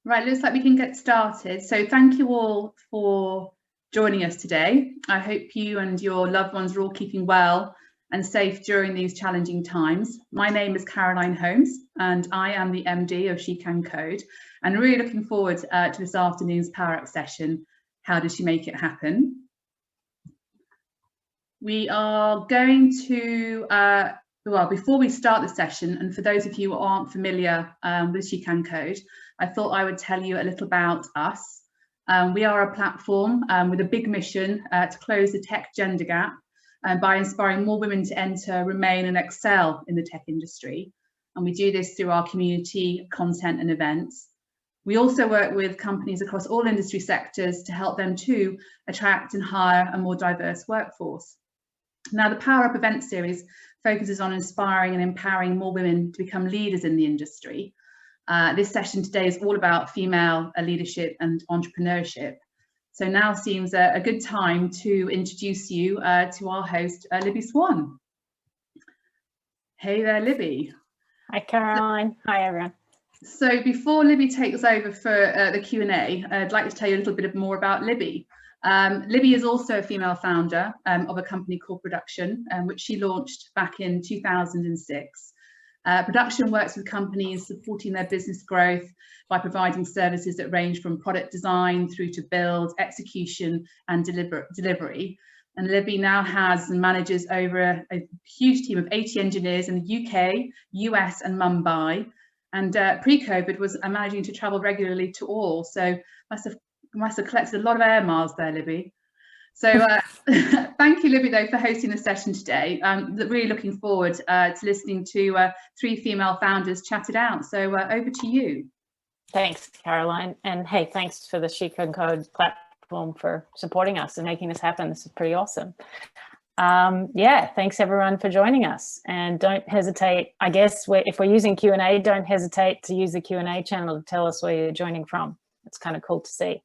Right, looks like we can get started. So thank you all for joining us today. I hope you and your loved ones are all keeping well and safe during these challenging times. My name is Caroline Holmes and I am the MD of SheCanCode, and really looking forward to this afternoon's Power Up session, How Did She Make It Happen? We are going to, well, before we start the session, and for those of you who aren't familiar with SheCanCode, I thought I would tell you a little about us. We are a platform with a big mission to close the tech gender gap by inspiring more women to enter, remain and excel in the tech industry. And we do this through our community, content and events. We also work with companies across all industry sectors to help them to attract and hire a more diverse workforce. Now, the Power Up event series focuses on inspiring and empowering more women to become leaders in the industry. This session today is all about female leadership and entrepreneurship. So now seems a good time to introduce you to our host, Libby Swan. Hey there, Libby. Hi, Caroline. Hi, everyone. So before Libby takes over for the Q&A, I'd like to tell you a little bit more about Libby. Libby is also a female founder of a company called Production, which she launched back in 2006. Production works with companies supporting their business growth by providing services that range from product design through to build, execution and delivery. And Libby now has and manages over a huge team of 80 engineers in the UK, US and Mumbai. And pre-COVID was managing to travel regularly to all. So must have collected a lot of air miles there, Libby. So thank you, Libby, though, for hosting the session today. Really looking forward to listening to three female founders chat it out. So over to you. Thanks, Caroline. And hey, thanks for the SheCanCode platform for supporting us and making this happen. This is pretty awesome. Yeah, thanks everyone for joining us. And don't hesitate, I guess, if we're using Q&A, don't hesitate to use the Q&A channel to tell us where you're joining from. It's kind of cool to see.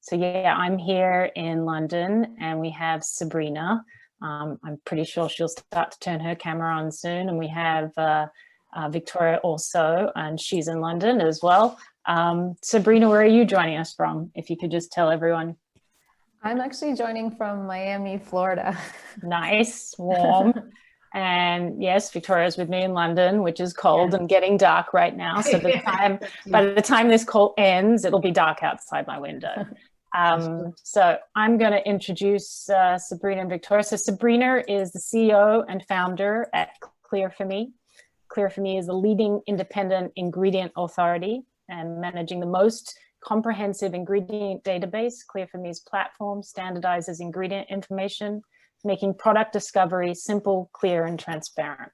So yeah, I'm here in London and we have Sabrina. I'm pretty sure she'll start to turn her camera on soon. And we have Victoria also, and she's in London as well. Sabrina, where are you joining us from? If you could just tell everyone. I'm actually joining from Miami, Florida. Nice, warm. And yes, Victoria's with me in London, which is cold and getting dark right now. So by the time this call ends, it'll be dark outside my window. So I'm going to introduce Sabrina and Victoria. So Sabrina is the CEO and founder at Clear4Me. Clear4Me is a leading independent ingredient authority and managing the most comprehensive ingredient database. Clear4Me's platform standardizes ingredient information, making product discovery simple, clear, and transparent.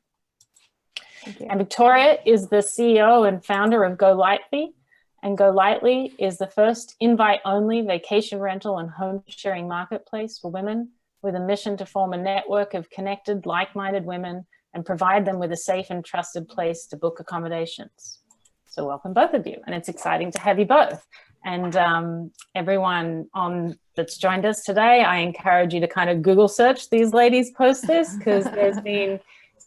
And Victoria is the CEO and founder of Go Lightly. And Go Lightly is the first invite-only vacation rental and home sharing marketplace for women with a mission to form a network of connected, like-minded women and provide them with a safe and trusted place to book accommodations. So welcome both of you, and it's exciting to have you both. And everyone that's joined us today, I encourage you to kind of Google search these ladies' posters because there's been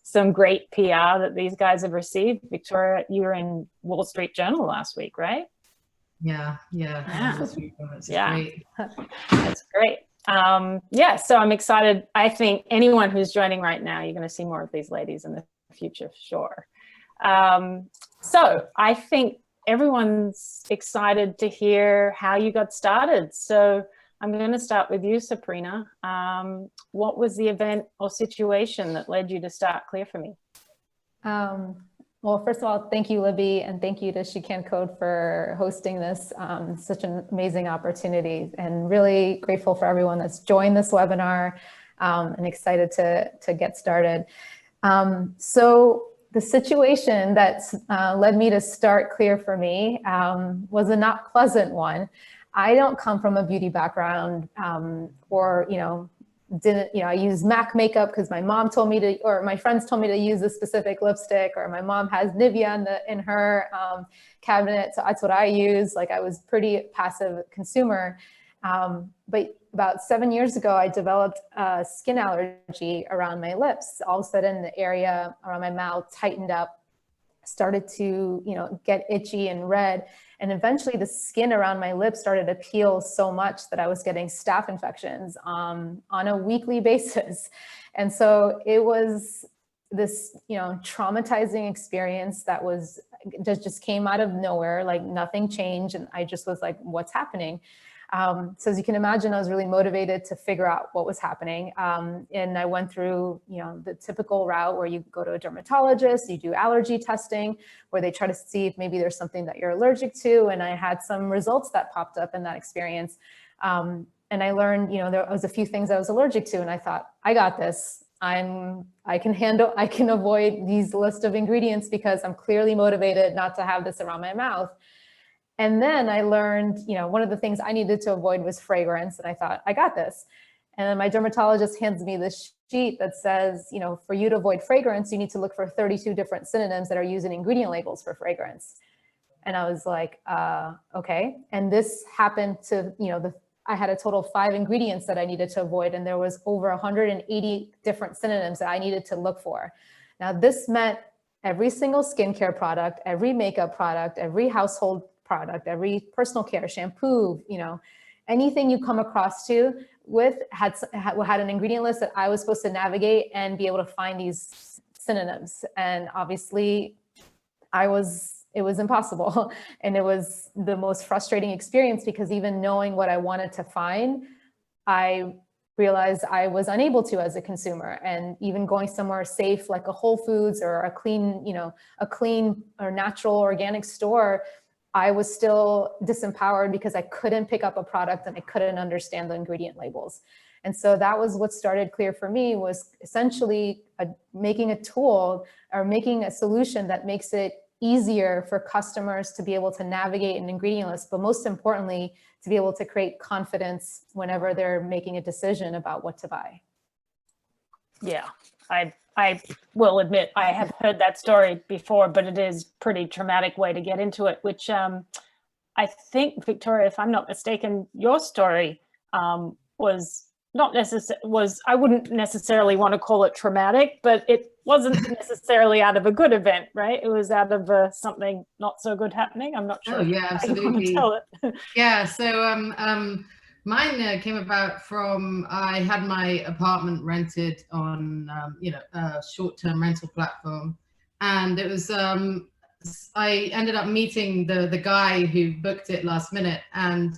some great PR that these guys have received. Victoria, you were in Wall Street Journal last week, right? Yeah. That's great. That's great. Yeah, so I'm excited. I think anyone who's joining right now, you're going to see more of these ladies in the future for sure. So I think everyone's excited to hear how you got started. So I'm going to start with you, Sabrina. What was the event or situation that led you to start Clear4Me? Well, first of all, thank you, Libby, and thank you to SheCanCode for hosting this. Such an amazing opportunity, and really grateful for everyone that's joined this webinar and excited to get started. So the situation that led me to start Clear4Me was a not pleasant one. I don't come from a beauty background or, I use MAC makeup because my mom told me to, or my friends told me to use a specific lipstick, or my mom has Nivea in her cabinet. So that's what I use. Like, I was pretty passive consumer. But about 7 years ago, I developed a skin allergy around my lips. All of a sudden, the area around my mouth tightened up. started to, get itchy and red. And eventually the skin around my lips started to peel so much that I was getting staph infections on a weekly basis. And so it was this, traumatizing experience that was just came out of nowhere, like nothing changed. And I just was like, what's happening? So as you can imagine, I was really motivated to figure out what was happening. And I went through, the typical route where you go to a dermatologist, you do allergy testing, where they try to see if maybe there's something that you're allergic to. And I had some results that popped up in that experience. And I learned, there was a few things I was allergic to. And I thought, I got this. I can avoid these list of ingredients because I'm clearly motivated not to have this around my mouth. And then I learned, one of the things I needed to avoid was fragrance. And I thought, I got this. And then my dermatologist hands me this sheet that says, for you to avoid fragrance, you need to look for 32 different synonyms that are used in ingredient labels for fragrance. And I was like, okay. And this happened to, I had a total of 5 ingredients that I needed to avoid. And there was over 180 different synonyms that I needed to look for. Now, this meant every single skincare product, every makeup product, every household product, every personal care, shampoo, anything you come across had an ingredient list that I was supposed to navigate and be able to find these synonyms. And obviously it was impossible. And it was the most frustrating experience because even knowing what I wanted to find, I realized I was unable to as a consumer. And even going somewhere safe, like a Whole Foods or a clean or natural organic store, I was still disempowered because I couldn't pick up a product and I couldn't understand the ingredient labels. And so that was what started Clear for me, was essentially making a tool or making a solution that makes it easier for customers to be able to navigate an ingredient list, but most importantly, to be able to create confidence whenever they're making a decision about what to buy. Yeah, I will admit I have heard that story before, but it is pretty traumatic way to get into it, which I think, Victoria, if I'm not mistaken, your story was I wouldn't necessarily want to call it traumatic, but it wasn't necessarily out of a good event, right? It was out of something not so good happening. I'm not sure. Oh yeah, absolutely. Tell it. Yeah, so mine came about from, I had my apartment rented on a short-term rental platform, and it was I ended up meeting the guy who booked it last minute, and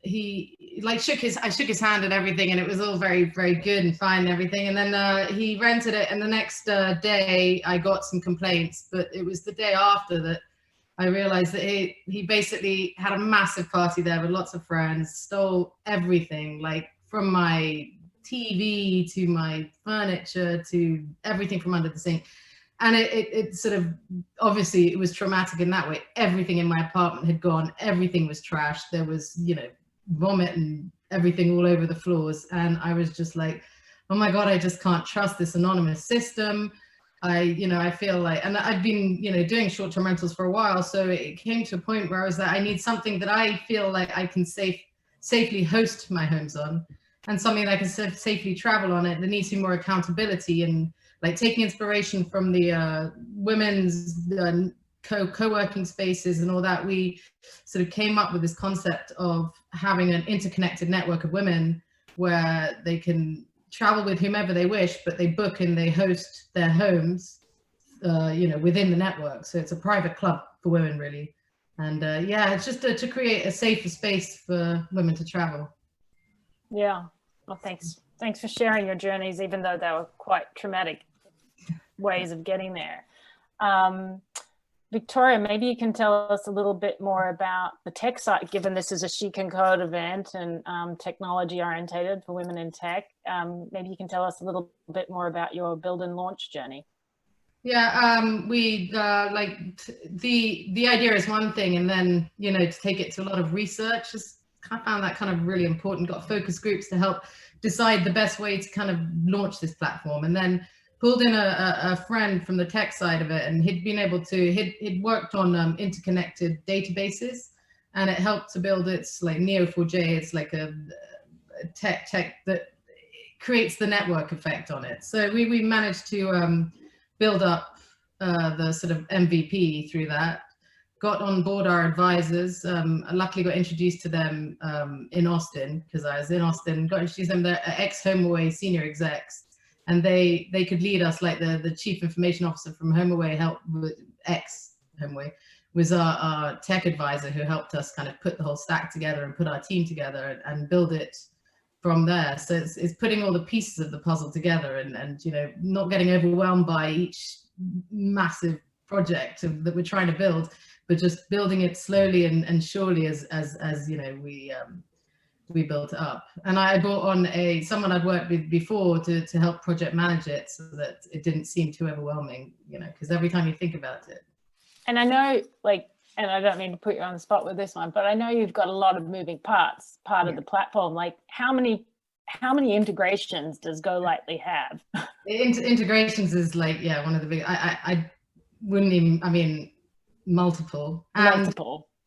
he like shook his hand and everything, and it was all very, very good and fine and everything. And then he rented it, and the next day I got some complaints, but it was the day after that I realized that he basically had a massive party there with lots of friends, stole everything, like from my TV to my furniture to everything from under the sink. And it sort of, obviously it was traumatic in that way. Everything in my apartment had gone, everything was trashed. There was, vomit and everything all over the floors. And I was just like, oh my God, I just can't trust this anonymous system. I feel like, and I've been, doing short-term rentals for a while. So it came to a point where I was like, I need something that I feel like I can safely host my homes on, and something that I can safely travel on it. There needs to be more accountability, and like taking inspiration from the women's co-working spaces and all that. We sort of came up with this concept of having an interconnected network of women where they can travel with whomever they wish, but they book and they host their homes, within the network. So it's a private club for women, really. And yeah, it's just to create a safer space for women to travel. Yeah. Well, thanks. Thanks for sharing your journeys, even though they were quite traumatic ways of getting there. Victoria, maybe you can tell us a little bit more about the tech side, given this is a SheCanCode event and technology orientated for women in tech. Maybe you can tell us a little bit more about your build and launch journey. Yeah, we like the idea is one thing, and then to take it to a lot of research. I found that kind of really important. Got focus groups to help decide the best way to kind of launch this platform, and then pulled in a friend from the tech side of it, and he'd worked on interconnected databases, and it helped to build its like Neo4j. It's like a tech that creates the network effect on it. So we managed to build up the sort of MVP through that. Got on board our advisors. I luckily got introduced to them in Austin, because I was in Austin. Got introduced to them. They're ex-HomeAway senior execs, and they could lead us. Like the chief information officer from HomeAway, ex-HomeAway, was our tech advisor, who helped us kind of put the whole stack together and put our team together and build it from there. So it's putting all the pieces of the puzzle together, and you know, not getting overwhelmed by each massive project that we're trying to build, but just building it slowly and surely as you know, we built it up. And I brought on someone I'd worked with before to help project manage it, so that it didn't seem too overwhelming, you know, because every time you think about it. And I know, like, and I don't mean to put you on the spot with this one, but I know you've got a lot of moving parts, of the platform. Like, how many integrations does Go Lightly have? Integrations is like, yeah, one of the big, I wouldn't even, I mean, multiple.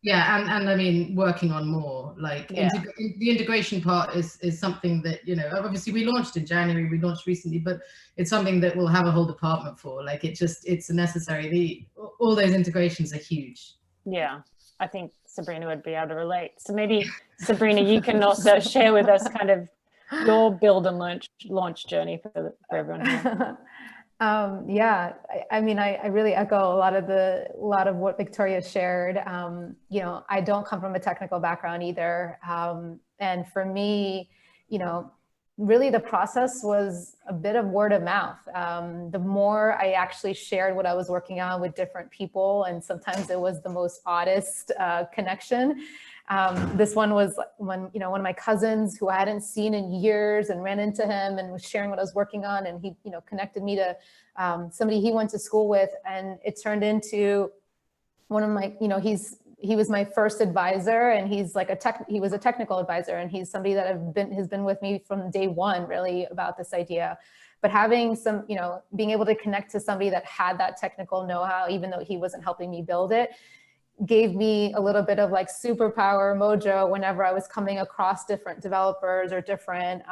Yeah, and I mean, working on more, like the integration part is something that, you know, obviously we launched in January, we launched recently, but it's something that we'll have a whole department for. Like, it's necessary. All those integrations are huge. Yeah, I think Sabrina would be able to relate. So maybe, Sabrina, you can also share with us kind of your build and launch journey for everyone here. Yeah, I mean, I really echo a lot of what Victoria shared. You know, I don't come from a technical background either. And for me, you know, really the process was a bit of word of mouth. The more I actually shared what I was working on with different people, and sometimes it was the most oddest connection. This one was when, you know, one of my cousins who I hadn't seen in years, and ran into him and was sharing what I was working on, and he, you know, connected me to somebody he went to school with, and it turned into one of my, you know, he was my first advisor, and he's like he was a technical advisor, and he's somebody that has been with me from day one, really, about this idea. But having some, you know, being able to connect to somebody that had that technical know-how, even though he wasn't helping me build it, gave me a little bit of like superpower mojo whenever I was coming across different developers or different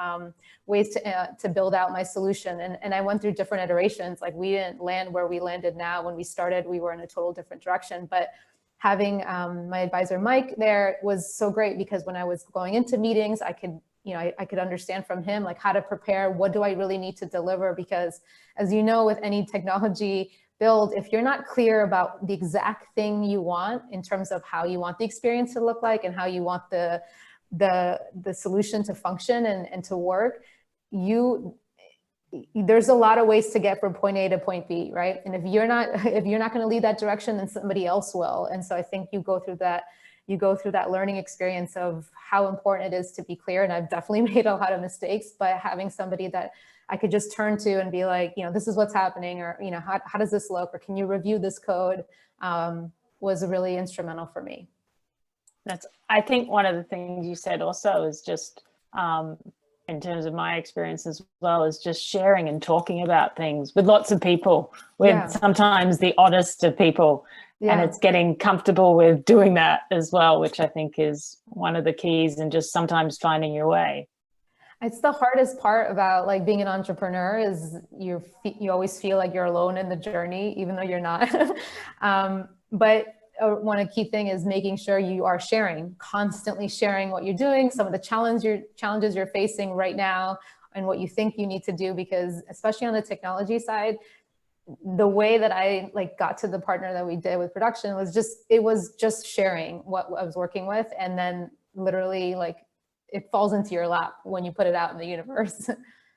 ways to build out my solution. And I went through different iterations. Like, we didn't land where we landed now. When we started, we were in a total different direction. But having my advisor, Mike, there was so great, because when I was going into meetings, I could, you know, I could understand from him, like, how to prepare, what do I really need to deliver? Because, as you know, with any technology build, if you're not clear about the exact thing you want in terms of how you want the experience to look like and how you want the solution to function and to work, there's a lot of ways to get from point A to point B, right? And if you're not going to lead that direction, then somebody else will. And so I think you go through that learning experience of how important it is to be clear. And I've definitely made a lot of mistakes, but having somebody that I could just turn to and be like, you know, this is what's happening, or, you know, how does this look, or can you review this code, was really instrumental for me. I think one of the things you said also is just, in terms of my experience as well, is just sharing and talking about things with lots of people, with sometimes the oddest of people. And it's getting comfortable with doing that as well, which I think is one of the keys, and just sometimes finding your way. It's the hardest part about like being an entrepreneur, is you always feel like you're alone in the journey, even though you're not. But one key thing is making sure you are constantly sharing what you're doing, some of the challenges you're facing right now, and what you think you need to do. Because especially on the technology side, the way that I got to the partner that we did with production was just sharing what I was working with, and then literally it falls into your lap when you put it out in the universe.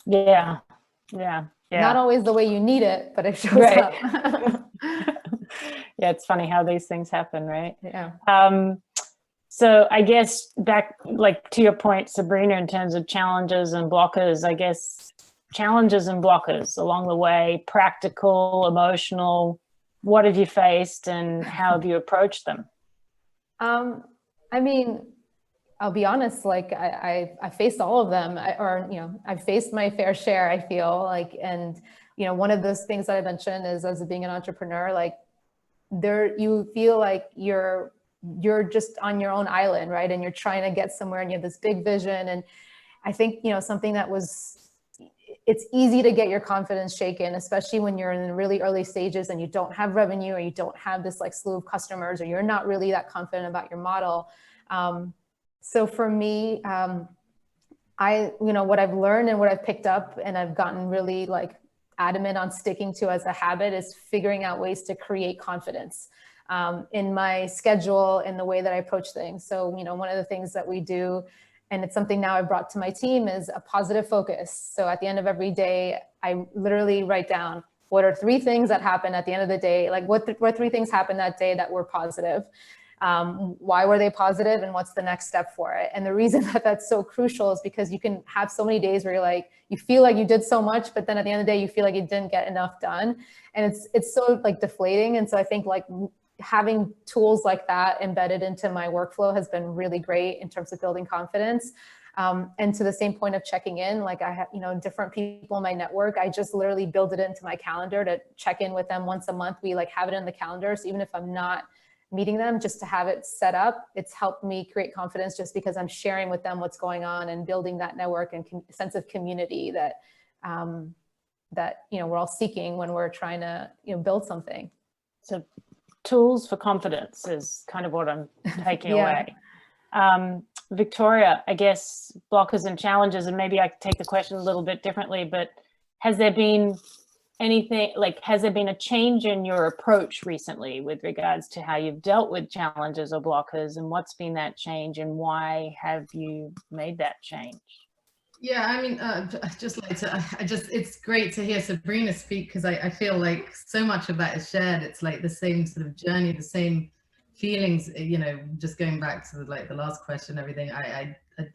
Yeah. Not always the way you need it, but it shows up. Yeah, it's funny how these things happen, right? Yeah. So I guess back, to your point, Sabrina, in terms of challenges and blockers, I guess challenges and blockers along the way, practical, emotional, what have you faced and how have you approached them? I mean, I'll be honest, I faced all of them, I've faced my fair share, I feel like. And, one of those things that I mentioned is, as being an entrepreneur, you feel like you're just on your own island, right? And you're trying to get somewhere and you have this big vision. And I think, something that was it's easy to get your confidence shaken, especially when you're in the really early stages and you don't have revenue, or you don't have this like slew of customers, or you're not really that confident about your model. So for me, what I've learned and what I've picked up and I've gotten really like adamant on sticking to as a habit is figuring out ways to create confidence in my schedule, in the way that I approach things. So, one of the things that we do, and it's something now I've brought to my team, is a positive focus. So at the end of every day, I literally write down, what are 3 things that happened at the end of the day? Like what 3 things happened that day that were positive? Why were they positive, and what's the next step for it? And the reason that that's so crucial is because you can have so many days where you're like, you feel like you did so much, but then at the end of the day, you feel like you didn't get enough done. And it's so like deflating. And so I think like having tools like that embedded into my workflow has been really great in terms of building confidence. And to the same point of checking in, like I have, different people in my network, I just literally build it into my calendar to check in with them once a month. We like have it in the calendar. So even if I'm not meeting them, just to have it set up, it's helped me create confidence just because I'm sharing with them what's going on and building that network and sense of community that, we're all seeking when we're trying to, build something. So tools for confidence is kind of what I'm taking Yeah. away. Victoria, I guess blockers and challenges, and maybe I could take the question a little bit differently, but has there been a change in your approach recently with regards to how you've dealt with challenges or blockers, and what's been that change, and why have you made that change? Yeah, I mean, it's great to hear Sabrina speak, because I feel like so much of that is shared. It's like the same sort of journey, the same feelings, just going back to the last question, everything.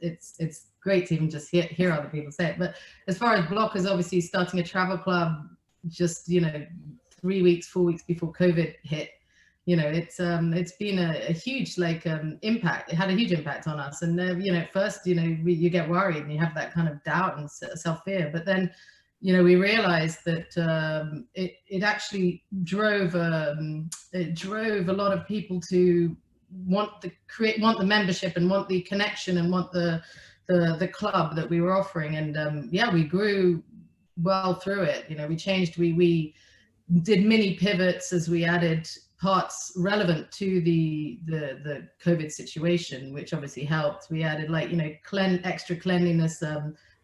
It's great to even just hear other people say it. But as far as blockers, obviously starting a travel club, just 3 weeks, 4 weeks before COVID hit, it's been a huge impact. It had a huge impact on us. And at first, you get worried and you have that kind of doubt and self-fear. But then, we realized that it actually drove a lot of people to want the membership and want the connection and want the club that we were offering. And we grew well through it. We changed, we did mini pivots as we added parts relevant to the COVID situation, which obviously helped. We added extra cleanliness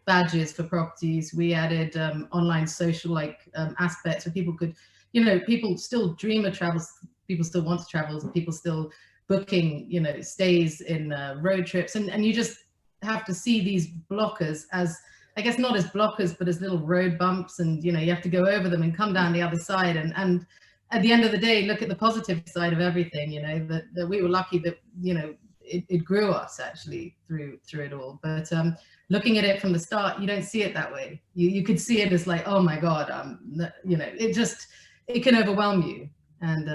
badges for properties. We added online social aspects where people could, people still dream of travels, people still want to travel, and people still booking, stays in road trips. And you just have to see these blockers as, I guess, not as blockers, but as little road bumps, and you have to go over them and come down the other side. And at the end of the day, look at the positive side of everything. That we were lucky that it grew us actually through it all. But looking at it from the start, you don't see it that way. You could see it as like, oh my God, it can overwhelm you. And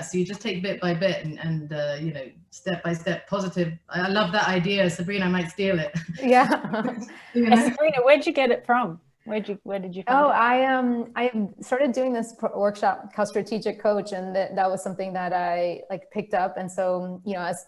so you just take bit by bit and step by step positive. I love that idea. Sabrina, I might steal it. Yeah. Sabrina, where'd you get it from? Where did you find it? I started doing this workshop called Strategic Coach, and that was something that I picked up. And so,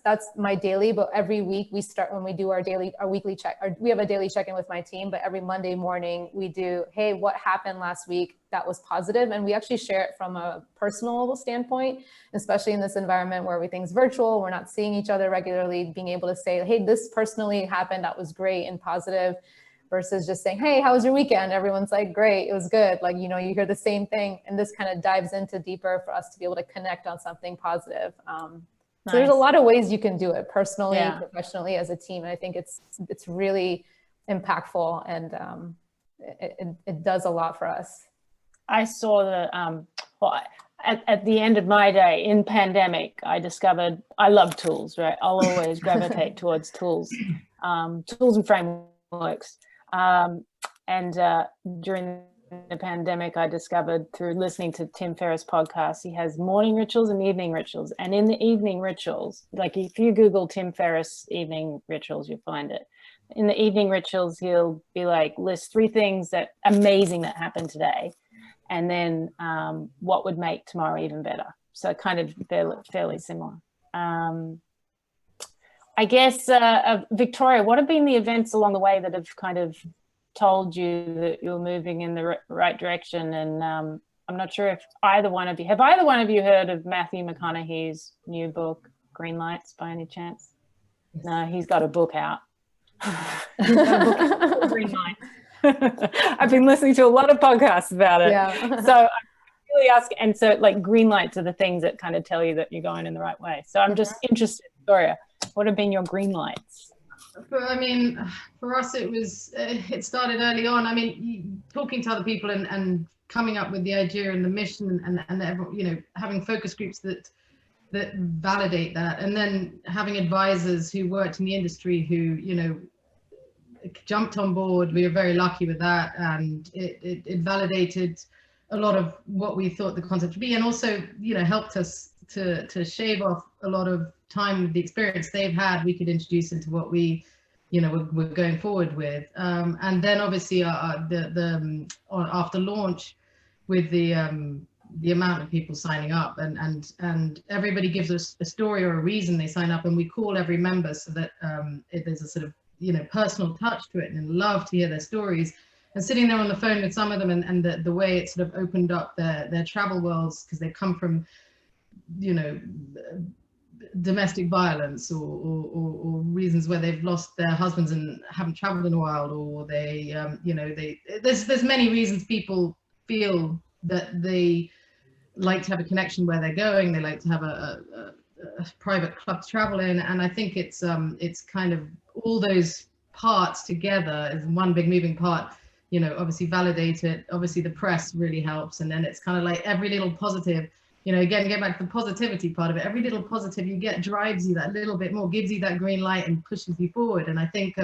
that's my daily, but every week we start, when we do our weekly check, we have a daily check-in with my team, but every Monday morning we do, hey, what happened last week that was positive? And we actually share it from a personal standpoint, especially in this environment where everything's virtual, we're not seeing each other regularly, being able to say, hey, this personally happened, that was great and positive, versus just saying, hey, how was your weekend? Everyone's like, great, it was good. You hear the same thing. And this kind of dives into deeper for us to be able to connect on something positive. So there's a lot of ways you can do it personally, professionally, as a team. And I think it's really impactful, and it does a lot for us. I saw at the end of my day in pandemic, I discovered I love tools, right? I'll always gravitate towards tools and frameworks. And during the pandemic, I discovered through listening to Tim Ferriss' podcast, he has morning rituals and evening rituals. And in the evening rituals, if you Google Tim Ferriss evening rituals, you'll find it. In the evening rituals, he'll be list 3 things amazing that happened today. And then what would make tomorrow even better. So kind of fairly similar. I guess, Victoria, what have been the events along the way that have kind of told you that you're moving in the right direction. And I'm not sure if either one of you heard of Matthew McConaughey's new book, Green Lights, by any chance? No, he's got a book out. He's got a book out, Green Lights. I've been listening to a lot of podcasts about it. Yeah. So I'm really asking, and so like green lights are the things that kind of tell you that you're going in the right way. So I'm just interested, Victoria, what have been your green lights? I mean, for us, it started early on. I mean, talking to other people and coming up with the idea and the mission and having focus groups that validate that, and then having advisors who worked in the industry who jumped on board. We were very lucky with that, and it validated a lot of what we thought the concept would be, and also helped us to shave off a lot of time with the experience they've had. We could introduce into what we're going forward with, and then obviously after launch, with the amount of people signing up, and everybody gives us a story or a reason they sign up, and we call every member so that there's a sort of personal touch to it, and love to hear their stories. And sitting there on the phone with some of them, and the way it sort of opened up their travel worlds, because they come from domestic violence or reasons where they've lost their husbands and haven't traveled in a while, or there's many reasons people feel that they like to have a connection where they're going. They like to have a private club to travel in, and I think it's kind of all those parts together is one big moving part. Obviously validate it. Obviously the press really helps, and then it's kind of like every little positive. Again, get back to the positivity part of it. Every little positive you get drives you that little bit more, gives you that green light and pushes you forward. And I think,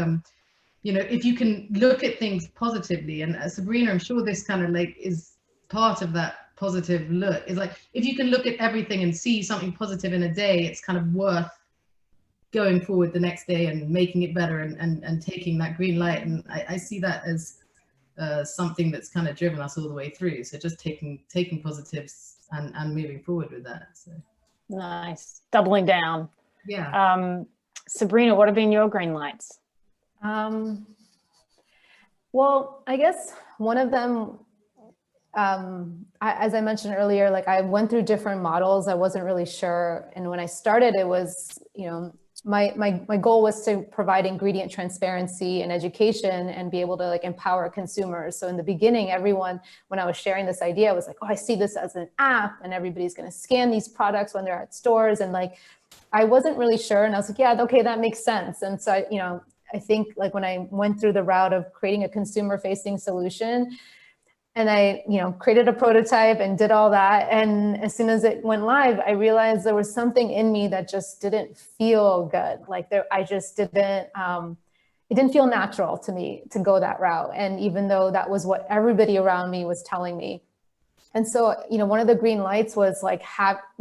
if you can look at things positively, and Sabrina, I'm sure this kind of like is part of that positive look, is like, if you can look at everything and see something positive in a day, it's kind of worth going forward the next day and making it better and taking that green light. And I see that as something that's kind of driven us all the way through. So just taking positives and moving forward with that. So nice, doubling down. Yeah. Sabrina, what have been your green lights? Well, I guess one of them, as I mentioned earlier, like I went through different models. I wasn't really sure, and when I started, it was my goal was to provide ingredient transparency and education and be able to like empower consumers. So in the beginning, everyone, when I was sharing this idea, was like, oh, I see this as an app and everybody's going to scan these products when they're at stores. And like, I wasn't really sure. And I was like, yeah, okay, that makes sense. And so, I think like when I went through the route of creating a consumer facing solution, and I, created a prototype and did all that. And as soon as it went live, I realized there was something in me that just didn't feel good. Like I just didn't, it didn't feel natural to me to go that route. And even though that was what everybody around me was telling me. And so, one of the green lights was like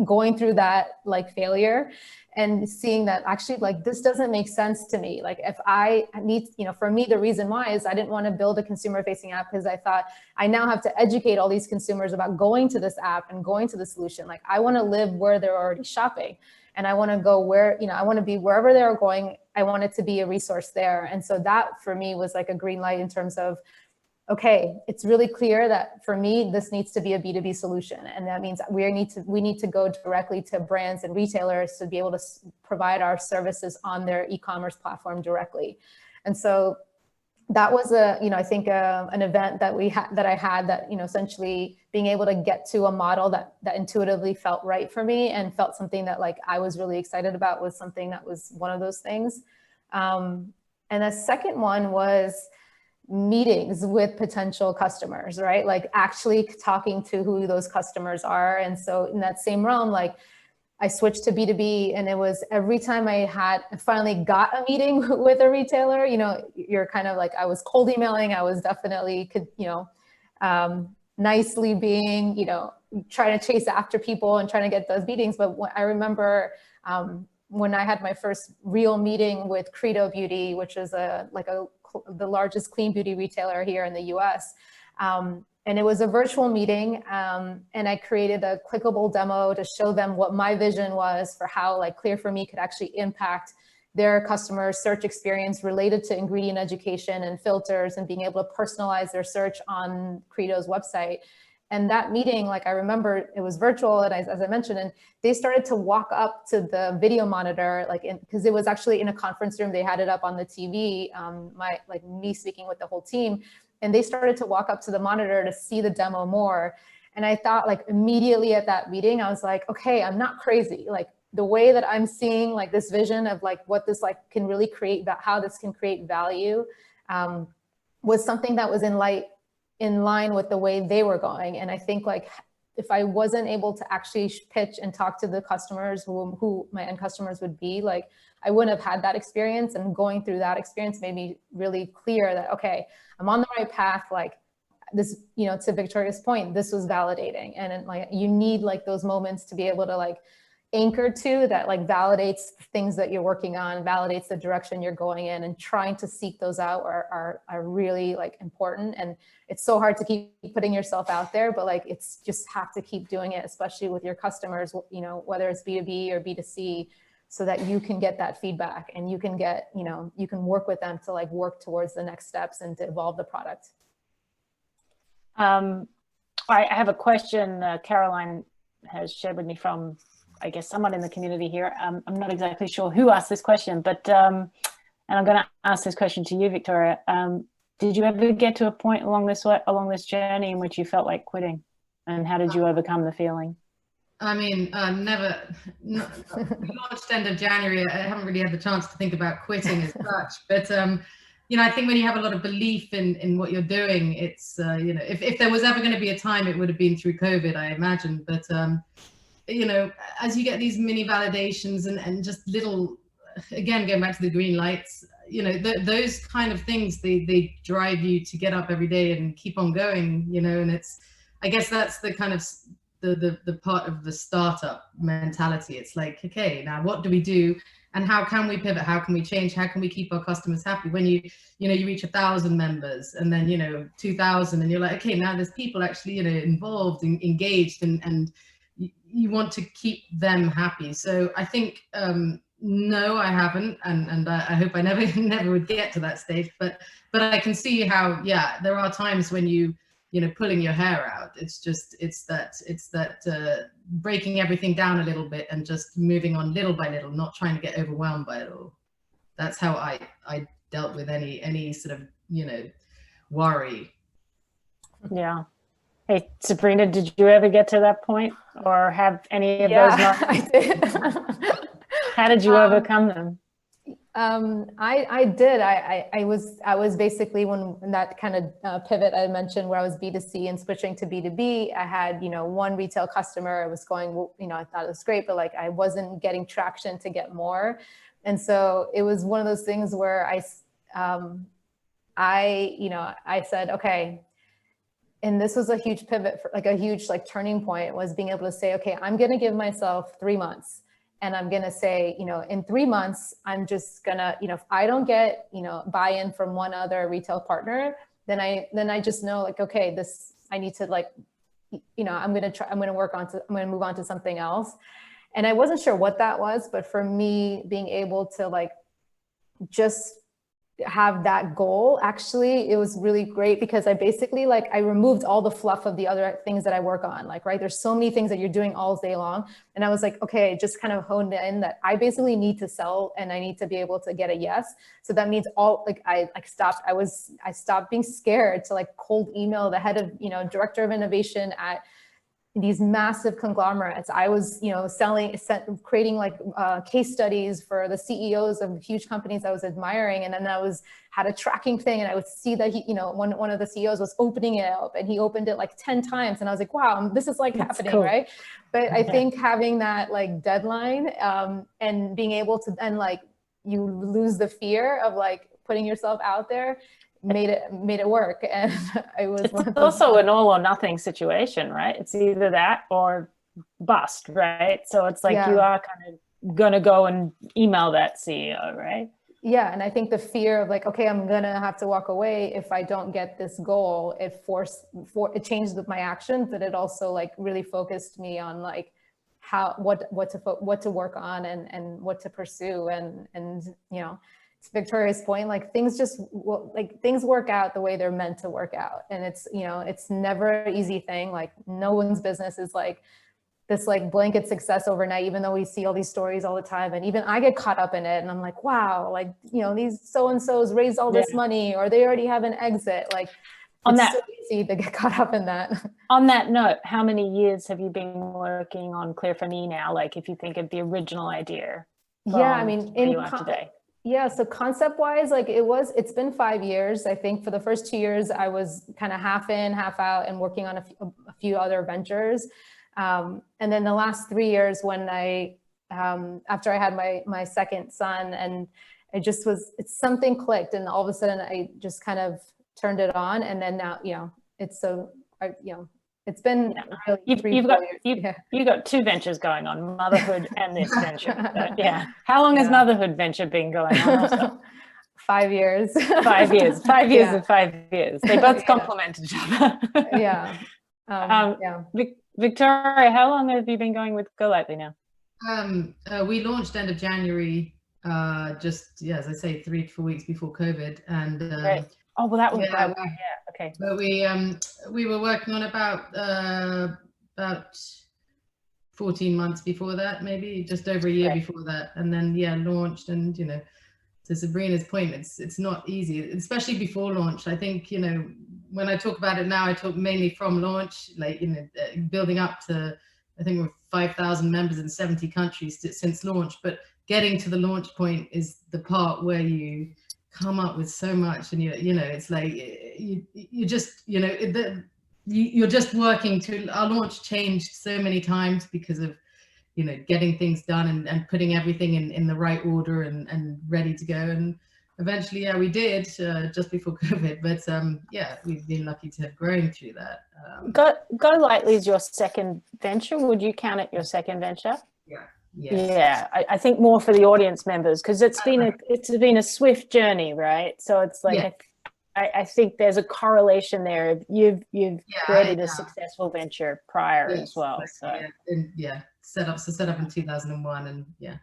going through that like failure and seeing that actually like this doesn't make sense to me. Like if I need, for me, the reason why is I didn't want to build a consumer facing app because I thought I now have to educate all these consumers about going to this app and going to the solution. Like I want to live where they're already shopping, and I want to go where, I want to be wherever they're going. I want it to be a resource there. And so that for me was like a green light in terms of, okay, it's really clear that for me, this needs to be a B2B solution. And that means we need to go directly to brands and retailers to be able to provide our services on their e-commerce platform directly. And so that was I think an event that I had that, essentially being able to get to a model that intuitively felt right for me and felt something that like I was really excited about was something that was one of those things. And the second one was meetings with potential customers, right? Like actually talking to who those customers are. And so in that same realm, like I switched to B2B, and it was every time I finally got a meeting with a retailer, you're kind of like, I was cold emailing. I was definitely, nicely being, trying to chase after people and trying to get those meetings. But I remember when I had my first real meeting with Credo Beauty, which is the largest clean beauty retailer here in the US. And it was a virtual meeting. And I created a clickable demo to show them what my vision was for how like Clear for Me could actually impact their customer search experience related to ingredient education and filters and being able to personalize their search on Credo's website. And that meeting, like I remember it was virtual, and as I mentioned, and they started to walk up to the video monitor, like because it was actually in a conference room, they had it up on the TV, me speaking with the whole team, and they started to walk up to the monitor to see the demo more. And I thought, like, immediately at that meeting, I was like, okay, I'm not crazy. Like, the way that I'm seeing like this vision of like what this like can really create, how this can create value, was something that was in line with the way they were going. And I think, like, if I wasn't able to actually pitch and talk to the customers who my end customers would be, like, I wouldn't have had that experience. And going through that experience made me really clear that, okay, I'm on the right path. Like, this, you know, to Victoria's point, this was validating. And like, you need like those moments to be able to like anchor to that, like validates things that you're working on, validates the direction you're going in, and trying to seek those out are really like important. And it's so hard to keep putting yourself out there, but like, it's just have to keep doing it, especially with your customers, you know, whether it's B2B or B2C, so that you can get that feedback and you can get, you know, you can work with them to like work towards the next steps and to evolve the product. I have a question Caroline has shared with me from, I guess, someone in the community here. I'm not exactly sure who asked this question, but, and I'm going to ask this question to you, Victoria. Did you ever get to a point along this journey in which you felt like quitting? And how did you overcome the feeling? I mean, never. Launched end of January. I haven't really had the chance to think about quitting as such, but you know, I think when you have a lot of belief in what you're doing, it's you know, if there was ever going to be a time, it would have been through COVID, I imagine. But you know, as you get these mini validations and just little, again, going back to the green lights, you know, those kind of things, they drive you to get up every day and keep on going, you know. And it's, I guess that's the kind of the part of the startup mentality. It's like, okay, now what do we do? And how can we pivot? How can we change? How can we keep our customers happy? When you know, you reach 1,000 members and then, you know, 2,000, and you're like, okay, now there's people actually, you know, involved and engaged, and you want to keep them happy. So I think, no, I haven't. And I hope I never would get to that stage, but I can see how, yeah, there are times when you know, pulling your hair out. It's that breaking everything down a little bit and just moving on little by little, not trying to get overwhelmed by it all. That's how I dealt with any sort of, you know, worry. Yeah. Hey, Sabrina, did you ever get to that point, or have any of those moments? I did. How did you overcome them? I did. I was basically, when that kind of pivot I mentioned, where I was B2C and switching to B2B, I had, you know, one retail customer. I was going, you know, I thought it was great, but like, I wasn't getting traction to get more. And so it was one of those things where you know, I said, okay. And this was a huge pivot, like a huge like turning point, was being able to say, okay, I'm going to give myself 3 months. And I'm going to say, you know, in 3 months, I'm just gonna, you know, if I don't get, you know, buy-in from one other retail partner, then I just know, like, okay, I need to, like, you know, I'm going to move on to something else. And I wasn't sure what that was, but for me, being able to like, just have that goal, actually, it was really great, because I basically, like, I removed all the fluff of the other things that I work on. Like, right, there's so many things that you're doing all day long. And I was like, okay, just kind of honed in that I basically need to sell, and I need to be able to get a yes. So that means I stopped being scared to like cold email the head of, you know, director of innovation at these massive conglomerates. I was, you know, creating like case studies for the CEOs of huge companies I was admiring. And then had a tracking thing, and I would see that he, you know, one of the CEOs was opening it up, and he opened it like 10 times. And I was like, wow, this is like happening, cool. Right? But I think having that like deadline and being able to then, like, you lose the fear of like putting yourself out there, made it work. And it's also an all or nothing situation, right? It's either that or bust, right? So it's like, you are kind of gonna go and email that CEO, right? Yeah. And I think the fear of like, okay, I'm gonna have to walk away if I don't get this goal, it changed my actions, but it also like really focused me on like what to work on and what to pursue. And you know, to Victoria's point, like things work out the way they're meant to work out. And it's, you know, it's never an easy thing. Like no one's business is like this like blanket success overnight, even though we see all these stories all the time. And even I get caught up in it and I'm like, wow, like, you know, these so-and-sos raised all this money, or they already have an exit. Like it's so easy to get caught up in that. On that note, how many years have you been working on Clear for Me now? Like if you think of the original idea. Yeah, I mean, where you are today. Yeah, so concept wise, like it's been 5 years. I think for the first 2 years, I was kind of half in, half out and working on a few other ventures. And then the last 3 years when after I had my second son, and something clicked, and all of a sudden I just kind of turned it on. And then now, you know, it's it's been really you've got two ventures going on, motherhood and this venture. So, yeah. How long has motherhood venture been going on also? 5 years. 5 years. 5 years and 5 years. They both complement each other. Yeah. Victoria, how long have you been going with Go Lightly now? We launched end of January, just as I say, 3 to 4 weeks before COVID, and Great. Oh well, that was okay. But we were working on about 14 months before that, maybe just over a year before that, and then launched. And you know, to Sabrina's point, it's not easy, especially before launch. I think, you know, when I talk about it now, I talk mainly from launch, like, you know, building up to, I think we're 5,000 members in 70 countries since launch. But getting to the launch point is the part where you come up with so much, and you know, it's like you just, you know, you're just working to. Our launch changed so many times because of, you know, getting things done and putting everything in the right order and ready to go. And eventually, we did just before COVID. But we've been lucky to have grown through that. Go Lightly is your second venture. Would you count it your second venture? Yeah. Yes. Yeah, I think more for the audience members, because it's been a swift journey, right? So it's like I think there's a correlation there. You've created a successful venture prior as well. So set up in 2001, and so,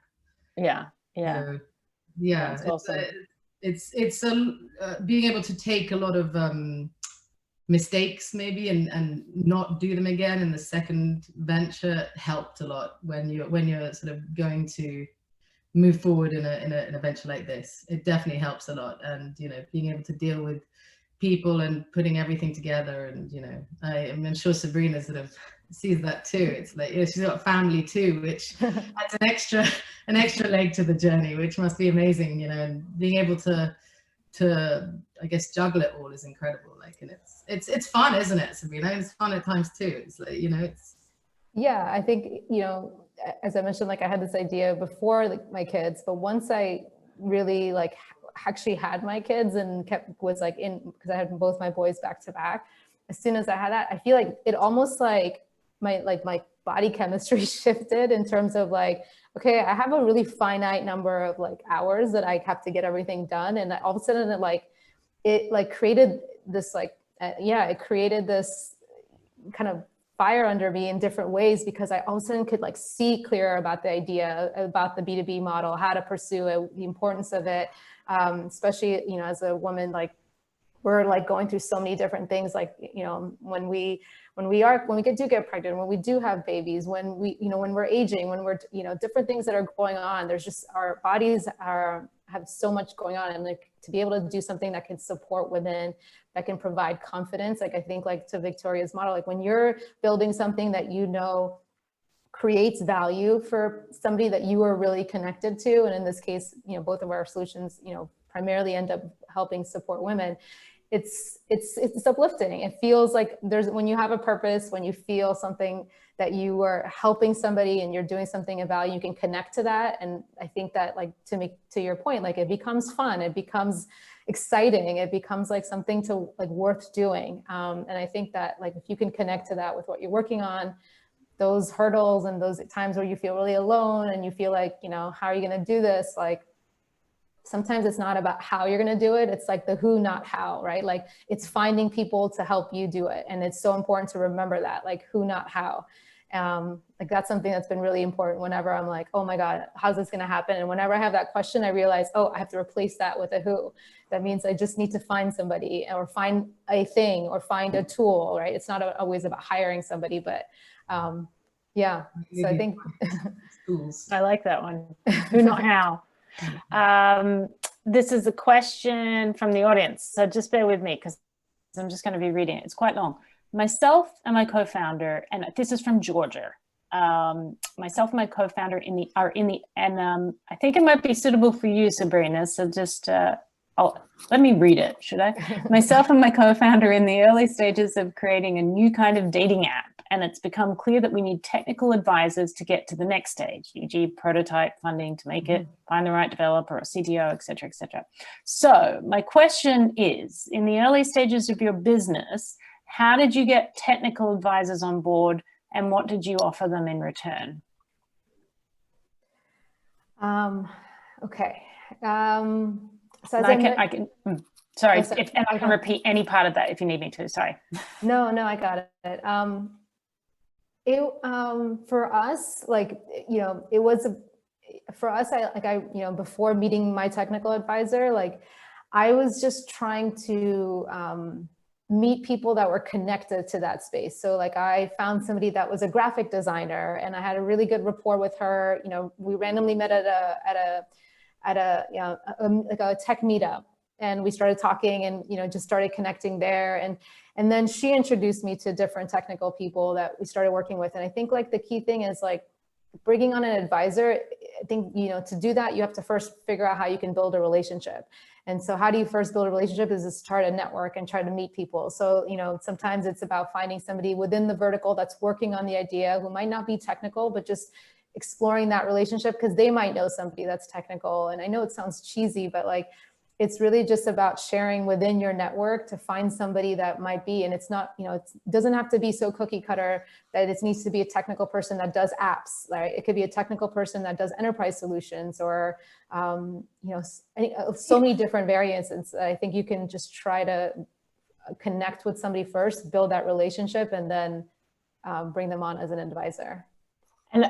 That's awesome. It's being able to take a lot of mistakes maybe and not do them again in the second venture helped a lot when you're sort of going to move forward in a venture like this. It definitely helps a lot. And you know, being able to deal with people and putting everything together, and you know, I'm sure Sabrina sort of sees that too. It's like, you know, she's got family too, which adds an extra leg to the journey, which must be amazing, you know. And being able to I guess juggle it all is incredible. Like, and it's fun, isn't it, Sabrina? It's fun at times too. It's like, you know, I think, you know, as I mentioned, like I had this idea before my kids, but once I really like actually had my kids and because I had both my boys back to back, as soon as I had that, I feel like it almost like my body chemistry shifted in terms of like, okay, I have a really finite number of like hours that I have to get everything done. And all of a sudden it created this it created this kind of fire under me in different ways, because I all of a sudden could like see clearer about the idea, about the B2B model, how to pursue it, the importance of it, especially, you know, as a woman, like we're like going through so many different things, like, you know, when we do get pregnant, when we do have babies, when we're aging, when we're, you know, different things that are going on. There's just, our bodies have so much going on, and like to be able to do something that can support women, that can provide confidence. Like I think, like to Victoria's model, like when you're building something that you know creates value for somebody that you are really connected to, and in this case, you know, both of our solutions, you know, primarily end up helping support women. It's uplifting. It feels like when you have a purpose, when you feel something that you are helping somebody and you're doing something of value, you can connect to that. And I think that, like, to your point, like it becomes fun, it becomes exciting, it becomes like something to like worth doing. And I think that, like, if you can connect to that with what you're working on, those hurdles and those times where you feel really alone and you feel like, you know, how are you going to do this? Like, sometimes it's not about how you're going to do it. It's like the who, not how, right? Like it's finding people to help you do it. And it's so important to remember that, like who, not how. Like that's something that's been really important whenever I'm like, oh my God, how's this going to happen? And whenever I have that question, I realize, oh, I have to replace that with a who. That means I just need to find somebody or find a thing or find a tool, right? It's not always about hiring somebody, but yeah. So I think I like that one. Who, not how. This is a question from the audience. So just bear with me because I'm just going to be reading it. It's quite long. Myself and my co-founder, and this is from Georgia. Myself and my co-founder are in the, and I think it might be suitable for you, Sabrina. So just, let me read it, should I? Myself and my co-founder in the early stages of creating a new kind of dating app. And it's become clear that we need technical advisors to get to the next stage, e.g. prototype funding to make it, find the right developer or CTO, et cetera, et cetera. So my question is, in the early stages of your business, how did you get technical advisors on board and what did you offer them in return? Okay. So I can sorry, and I can repeat any part of that if you need me to, sorry. No, I got it. For us, like, you know, it was, for us, you know, before meeting my technical advisor, like I was just trying to meet people that were connected to that space. So like I found somebody that was a graphic designer and I had a really good rapport with her. You know, we randomly met at a you know, like a tech meetup, and we started talking and, you know, just started connecting there. And then she introduced me to different technical people that we started working with. And I think like the key thing is like bringing on an advisor. I think, you know, to do that, you have to first figure out how you can build a relationship. And so how do you first build a relationship is to start a network and try to meet people. So, you know, sometimes it's about finding somebody within the vertical that's working on the idea who might not be technical, but just exploring that relationship because they might know somebody that's technical. And I know it sounds cheesy, but like, it's really just about sharing within your network to find somebody that might be, and it's not, you know, it doesn't have to be so cookie cutter that it needs to be a technical person that does apps, right? It could be a technical person that does enterprise solutions or, you know, so many different variants. And so I think you can just try to connect with somebody first, build that relationship, and then bring them on as an advisor. And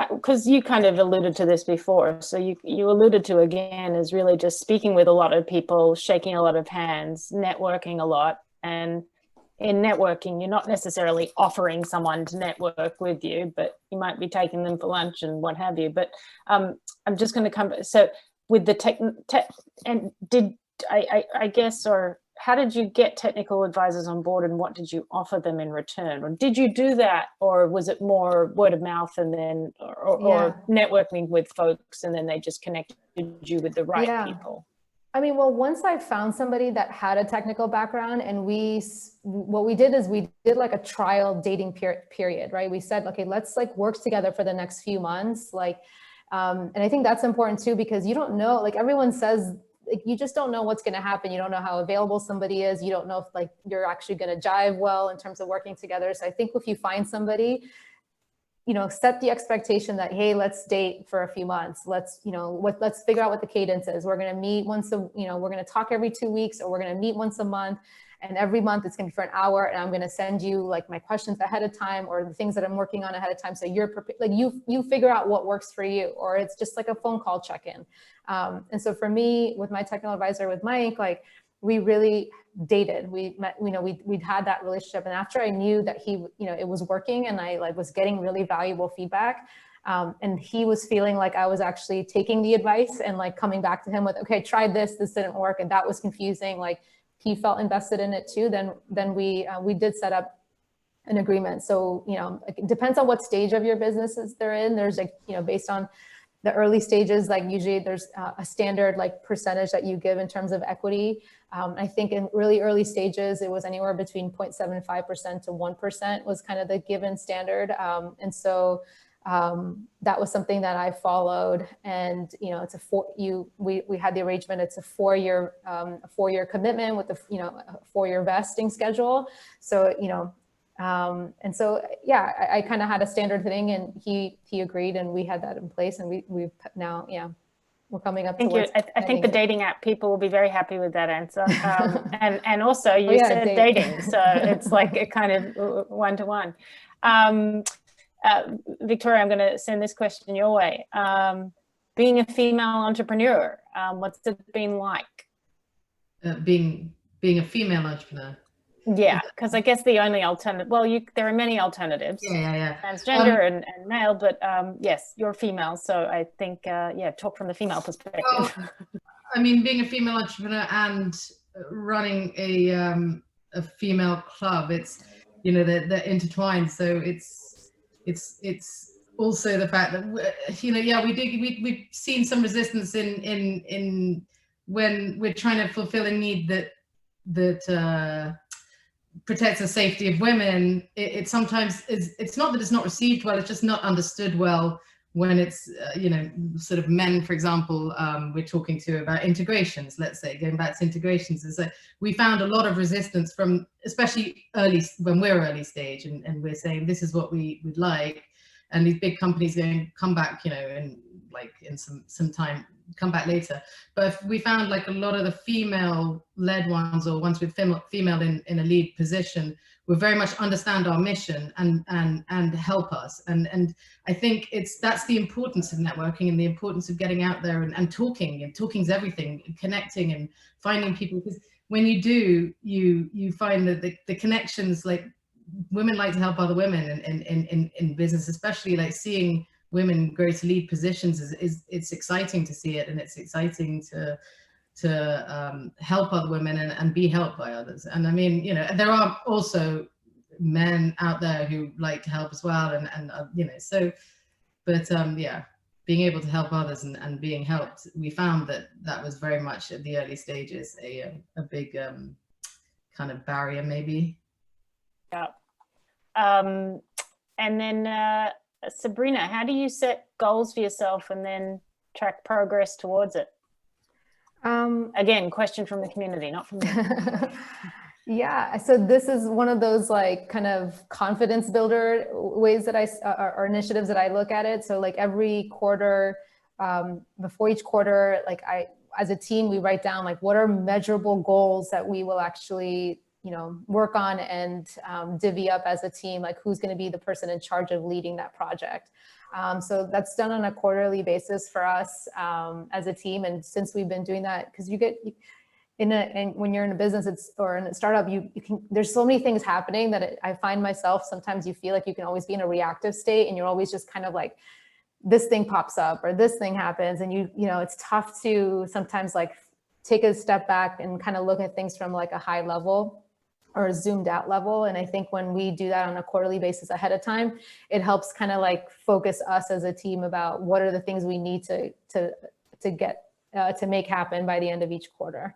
because you kind of alluded to this before, so you alluded to again is really just speaking with a lot of people, shaking a lot of hands, networking a lot. And in networking, you're not necessarily offering someone to network with you, but you might be taking them for lunch and what have you. But I'm just going to come. So with the tech, and did I guess, or how did you get technical advisors on board and what did you offer them in return? Or did you do that, or was it more word of mouth and then, or networking with folks and then they just connected you with the right people? I mean, well, once I found somebody that had a technical background and what we did is we did like a trial dating period, right? We said, okay, let's like work together for the next few months. Like, and I think that's important too, because you don't know, like everyone says, like, you just don't know what's going to happen. You don't know how available somebody is. You don't know if like you're actually going to jive well in terms of working together. So I think if you find somebody, you know, set the expectation that, hey, let's date for a few months. Let's, you know, let's figure out what the cadence is. We're going to meet once you know, we're going to talk every 2 weeks, or we're going to meet once a month. And every month it's going to be for an hour. And I'm going to send you like my questions ahead of time, or the things that I'm working on ahead of time. So you're prepared, like you figure out what works for you, or it's just like a phone call check-in. And so for me, with my technical advisor, with Mike, like we really dated. We met, you know, we'd had that relationship. And after I knew that he, you know, it was working and I like was getting really valuable feedback, and he was feeling like I was actually taking the advice and like coming back to him with, okay, try this didn't work. And that was confusing. Like he felt invested in it too. Then we did set up an agreement. So, you know, it depends on what stage of your businesses they're in. There's like, you know, based on the early stages, like usually there's a standard like percentage that you give in terms of equity. I think in really early stages, it was anywhere between 0.75% to 1% was kind of the given standard. And so that was something that I followed. And, you know, it's we had the arrangement, it's a 4-year commitment with a 4-year vesting schedule. So, you know, and so, yeah, I kind of had a standard thing and he agreed and we had that in place and we've now, we're coming up. I think the dating app people will be very happy with that answer. And also you said dating. So it's like a kind of one-to-one. Victoria, I'm going to send this question your way. Being a female entrepreneur, what's it been like? Being a female entrepreneur. Yeah, because I guess the only alternative, well, there are many alternatives. Yeah. Transgender and male, but yes, you're female. So I think, yeah, talk from the female perspective. Well, I mean, being a female entrepreneur and running a female club, it's, you know, they're intertwined. So it's also the fact that, you know, yeah, we've seen some resistance in when we're trying to fulfill a need that protects the safety of women. It sometimes is, it's not that it's not received well, it's just not understood well when it's, you know, sort of men, for example, we're talking to about integrations, let's say, going back to integrations, is that we found a lot of resistance from, especially when we're early stage and we're saying, this is what we would like. And these big companies going, come back, you know, and like in some time, come back later. But we found like a lot of the female-led ones, or ones with female in a lead position, will very much understand our mission and help us. And I think that's the importance of networking and the importance of getting out there and talking. And talking's everything, and connecting and finding people. Because when you do, you find that the connections, like women like to help other women in business, especially like seeing women grow to lead positions it's exciting to see it, and it's exciting to help other women and be helped by others. And I mean, you know, there are also men out there who like to help as well, and you know, so, but yeah, being able to help others and being helped, we found that was very much at the early stages a big kind of barrier, maybe. Yeah. And then Sabrina, how do you set goals for yourself and then track progress towards it? Again, question from the community, not from me. Yeah, so this is one of those like kind of confidence builder ways that or initiatives that I look at it. So like every quarter, before each quarter, like as a team, we write down like what are measurable goals that we will actually, you know, work on and divvy up as a team, like who's going to be the person in charge of leading that project. So that's done on a quarterly basis for us as a team. And since we've been doing that, because when you're in a business or in a startup, there's so many things happening that I find myself, sometimes you feel like you can always be in a reactive state and you're always just kind of like, this thing pops up or this thing happens. And you know, it's tough to sometimes like take a step back and kind of look at things from like a high level or a zoomed out level. And I think when we do that on a quarterly basis ahead of time, it helps kind of like focus us as a team about what are the things we need to get to make happen by the end of each quarter.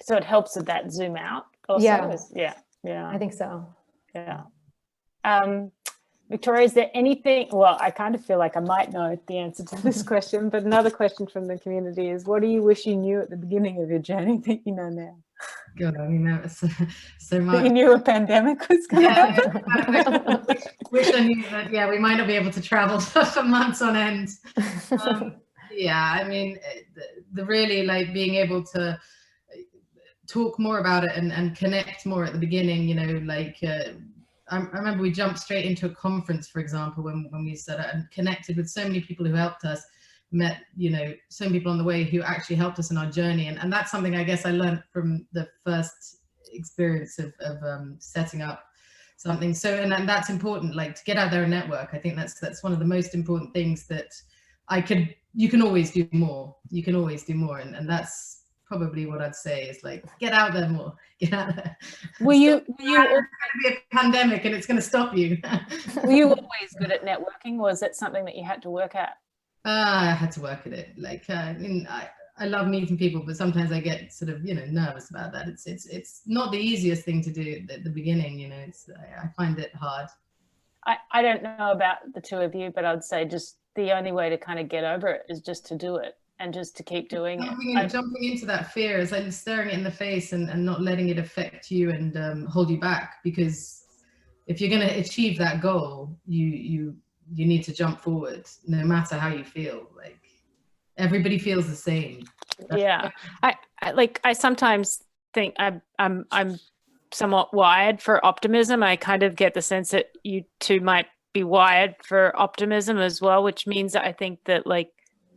So it helps with that zoom out also? Yeah. I think so. Yeah. Victoria, is there anything, well, I kind of feel like I might know the answer to this question, but another question from the community is, what do you wish you knew at the beginning of your journey that you know now? God, I mean, that was so much. You knew a pandemic was going to happen? Wish I knew that, yeah, we might not be able to travel for months on end. Yeah, I mean, the really like being able to talk more about it and connect more at the beginning, you know, like I remember we jumped straight into a conference, for example, when we set up and connected with so many people who helped us, met, you know, so many people on the way who actually helped us in our journey. And that's something I guess I learned from the first experience of setting up something. So, and that's important, like to get out there and network. I think that's one of the most important things that you can always do more. You can always do more. And that's probably what I'd say is like, get out there more, get out there. Were you it's going to be a pandemic and it's going to stop you. Were you always good at networking, or was it something that you had to work at? I had to work at it. Like, I mean, I love meeting people, but sometimes I get sort of, you know, nervous about that. It's not the easiest thing to do at the beginning, you know, I find it hard. I don't know about the two of you, but I'd say just the only way to kind of get over it is just to do it. And just to keep doing it. Jumping into that fear is like staring it in the face and not letting it affect you and hold you back. Because if you're going to achieve that goal, you need to jump forward, no matter how you feel. Like everybody feels the same. Yeah, I sometimes think I'm somewhat wired for optimism. I kind of get the sense that you two might be wired for optimism as well, which means that I think that like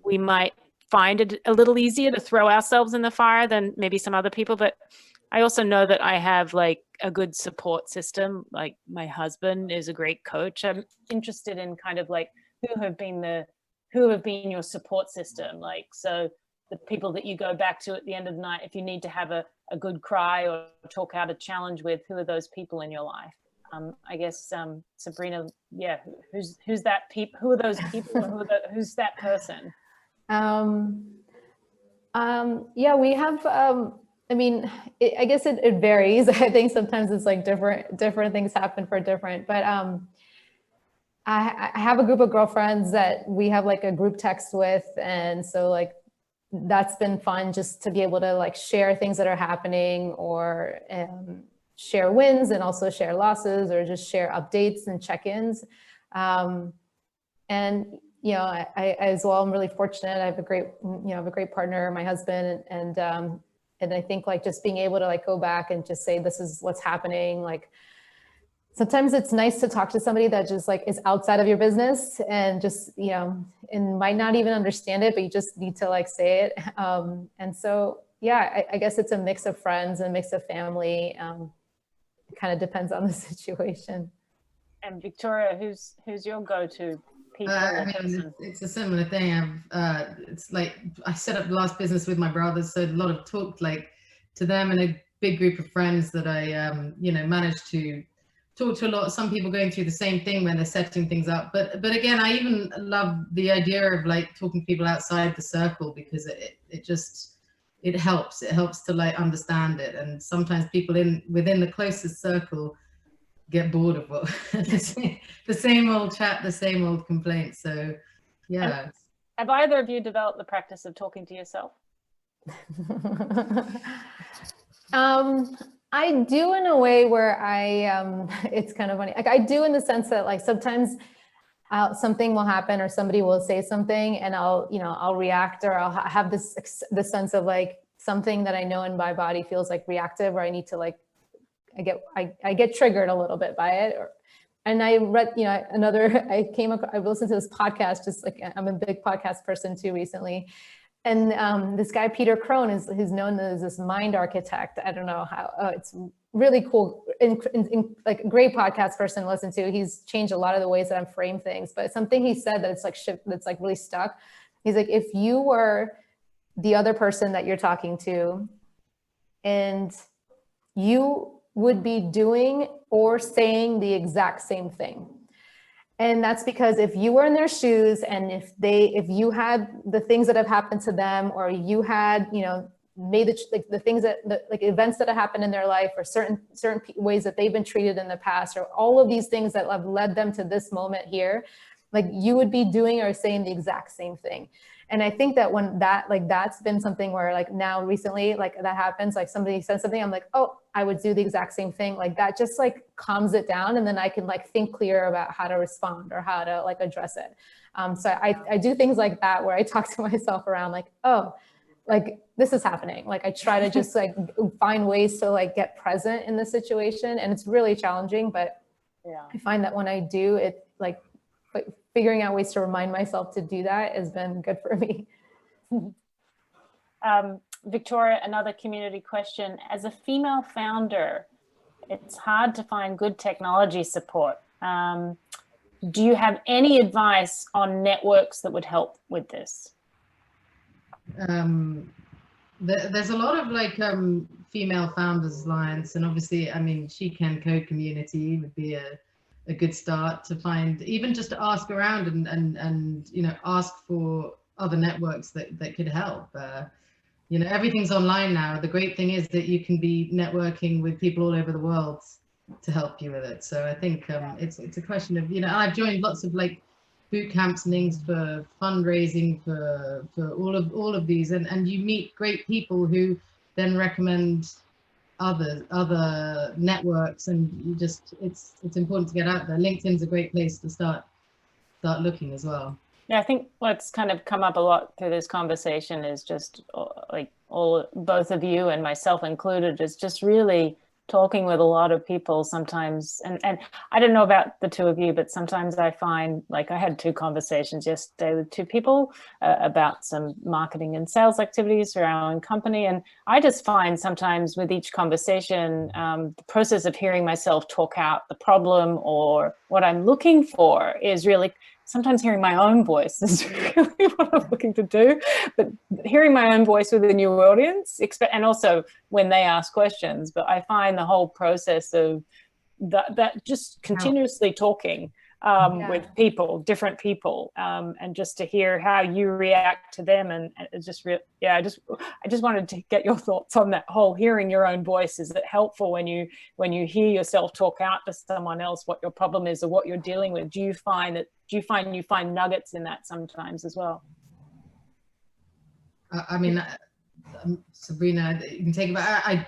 we might find it a little easier to throw ourselves in the fire than maybe some other people. But I also know that I have like a good support system. Like my husband is a great coach. I'm interested in kind of like who have been your support system. Like, so the people that you go back to at the end of the night, if you need to have a good cry or talk out a challenge with, who are those people in your life? I guess, Sabrina, yeah, who's that who are those people? Who's that person? Yeah, we have, I mean, I guess it varies. I think sometimes it's like different things happen for different, but I have a group of girlfriends that we have like a group text with. And so like, that's been fun just to be able to like share things that are happening, or share wins and also share losses, or just share updates and check-ins. And you know, I as well, I'm really fortunate. I have a great partner, my husband, and I think like just being able to like go back and just say, this is what's happening. Like sometimes it's nice to talk to somebody that just like is outside of your business and just, you know, and might not even understand it, but you just need to like say it. And so, yeah, I guess it's a mix of friends and a mix of family. It kind of depends on the situation. And Victoria, who's your go-to people? I mean, it's a similar thing. It's like I set up the last business with my brothers, so a lot of talk like to them and a big group of friends that I, you know, managed to talk to a lot. Some people going through the same thing when they're setting things up. But again, I even love the idea of like talking to people outside the circle, because it helps. It helps to like understand it. And sometimes people within the closest circle get bored of what the same old chat, the same old complaints. So yeah. And have either of you developed the practice of talking to yourself? I do in a way where it's kind of funny. Like I do in the sense that like sometimes something will happen or somebody will say something and I'll react, or I'll have this sense of like something that I know in my body feels like reactive, or I need to like, I get triggered a little bit by it. And I read, I listened to this podcast, just like I'm a big podcast person too recently. And this guy, Peter Crone, he's known as this mind architect. I don't know how, it's really cool, like a great podcast person to listen to. He's changed a lot of the ways that I frame things, but something he said that that's like really stuck. He's like, if you were the other person that you're talking to, and you would be doing or saying the exact same thing. And that's because if you were in their shoes, and if you had the things that have happened to them, or you had, made the things like events that have happened in their life, or certain ways that they've been treated in the past, or all of these things that have led them to this moment here, like you would be doing or saying the exact same thing. And I think that when that's been something where like now recently, like that happens, like somebody says something, I'm like, oh, I would do the exact same thing. Like that just like calms it down. And then I can like think clear about how to respond or how to like address it. So I do things like that where I talk to myself around like, oh, like this is happening. Like I try to just like find ways to like get present in the situation. And it's really challenging, but yeah, I find that when I do it, like figuring out ways to remind myself to do that has been good for me. Victoria, another community question. As a female founder, it's hard to find good technology support. Do you have any advice on networks that would help with this? There's a lot of like female founders alliance, and obviously, I mean, SheCanCode community would be a good start to find, even just to ask around and ask for other networks that could help. Everything's online now. The great thing is that you can be networking with people all over the world to help you with it. So I think it's a question of, I've joined lots of like boot camps and things for fundraising for all of these, and you meet great people who then recommend other networks, and it's important to get out there. LinkedIn's a great place to start looking as well. Yeah, I think what's kind of come up a lot through this conversation is just like both of you and myself included, is just really talking with a lot of people sometimes, and I don't know about the two of you, but sometimes I find, like, I had 2 conversations yesterday with 2 people about some marketing and sales activities for our own company, and I just find sometimes with each conversation, the process of hearing myself talk out the problem or what I'm looking for is really, sometimes hearing my own voice is really what I'm looking to do, but hearing my own voice with a new audience, and also when they ask questions. But I find the whole process of that just continuously talking with people, different people, and just to hear how you react to them, and it's just real. Yeah, I just wanted to get your thoughts on that whole hearing your own voice. Is it helpful when you hear yourself talk out to someone else what your problem is or what you're dealing with? Do you find you find nuggets in that sometimes as well? I mean, Sabrina, you can take it, but I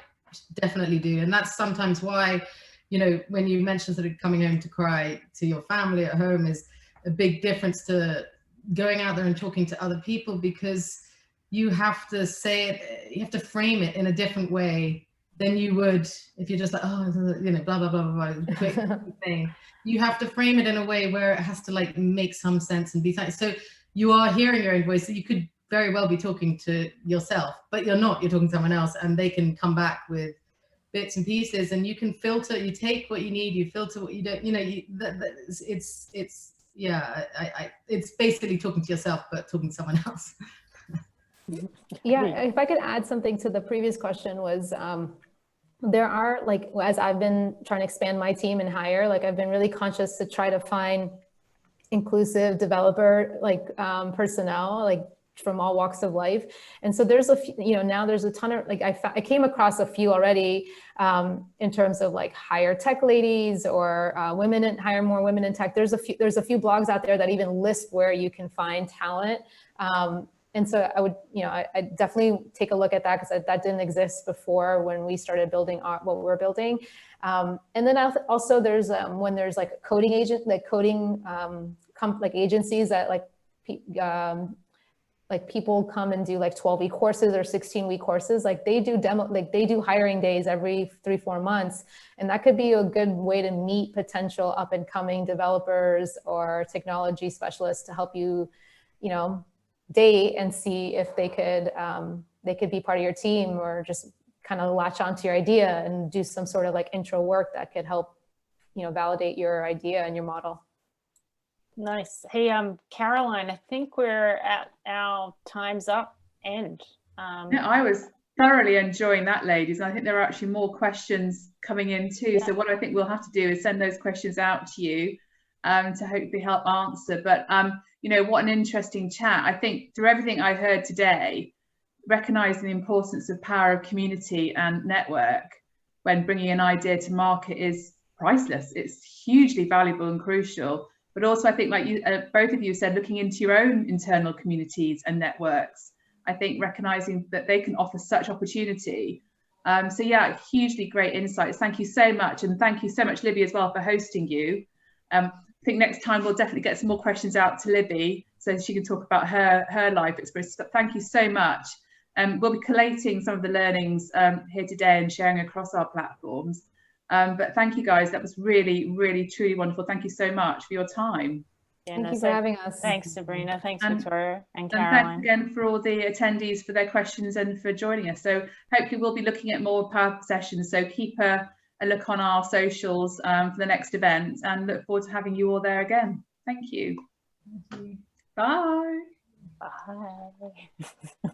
definitely do, and that's sometimes why, you know, when you mentioned sort of coming home to cry to your family at home is a big difference to going out there and talking to other people, because you have to say it, you have to frame it in a different way than you would if you're just like, oh, you know, blah, blah, blah, blah, blah, quick thing. You have to frame it in a way where it has to like make some sense and be so you are hearing your own voice. So you could very well be talking to yourself, but you're not, you're talking to someone else, and they can come back with bits and pieces, and you can filter, you take what you need, you filter what you don't, you know, it's basically talking to yourself, but talking to someone else. Yeah, if I could add something to the previous question was, there are, like, as I've been trying to expand my team and hire, like, I've been really conscious to try to find inclusive developer, like, personnel, like, from all walks of life. And so there's a few, you know, now there's a ton of, like, I came across a few already in terms of like hire tech ladies or hire more women in tech. There's a few blogs out there that even list where you can find talent. And so I would, you know, I definitely take a look at that, because that didn't exist before when we started building what we're building. And then also there's when there's like coding agent, like coding like agencies that like people come and do like 12-week courses or 16-week courses. Like they do hiring days every 3-4 months. And that could be a good way to meet potential up and coming developers or technology specialists to help you, you know, date and see if they could be part of your team, or just kind of latch onto your idea and do some sort of like intro work that could help, you know, validate your idea and your model. Nice. Hey, Caroline, I think we're at our time's up end. Yeah, I was thoroughly enjoying that, ladies. I think there are actually more questions coming in too. Yeah. So what I think we'll have to do is send those questions out to you to hopefully help answer. But you know, what an interesting chat. I think through everything I heard today, recognizing the importance of power of community and network when bringing an idea to market is priceless. It's hugely valuable and crucial. But also, I think, like you, both of you said, looking into your own internal communities and networks, I think recognizing that they can offer such opportunity. So yeah, hugely great insights. Thank you so much. And thank you so much, Libby, as well, for hosting you. I think next time we'll definitely get some more questions out to Libby so she can talk about her life experience. But thank you so much. We'll be collating some of the learnings here today and sharing across our platforms. But thank you guys, that was really, really, truly wonderful. Thank you so much for your time. Yeah, thank you for having us. Thanks, Sabrina. Thanks, Victoria and Caroline. And thanks again for all the attendees for their questions and for joining us. So hopefully we'll be looking at more power sessions. So keep a look on our socials for the next event, and look forward to having you all there again. Thank you. Thank you. Bye. Bye.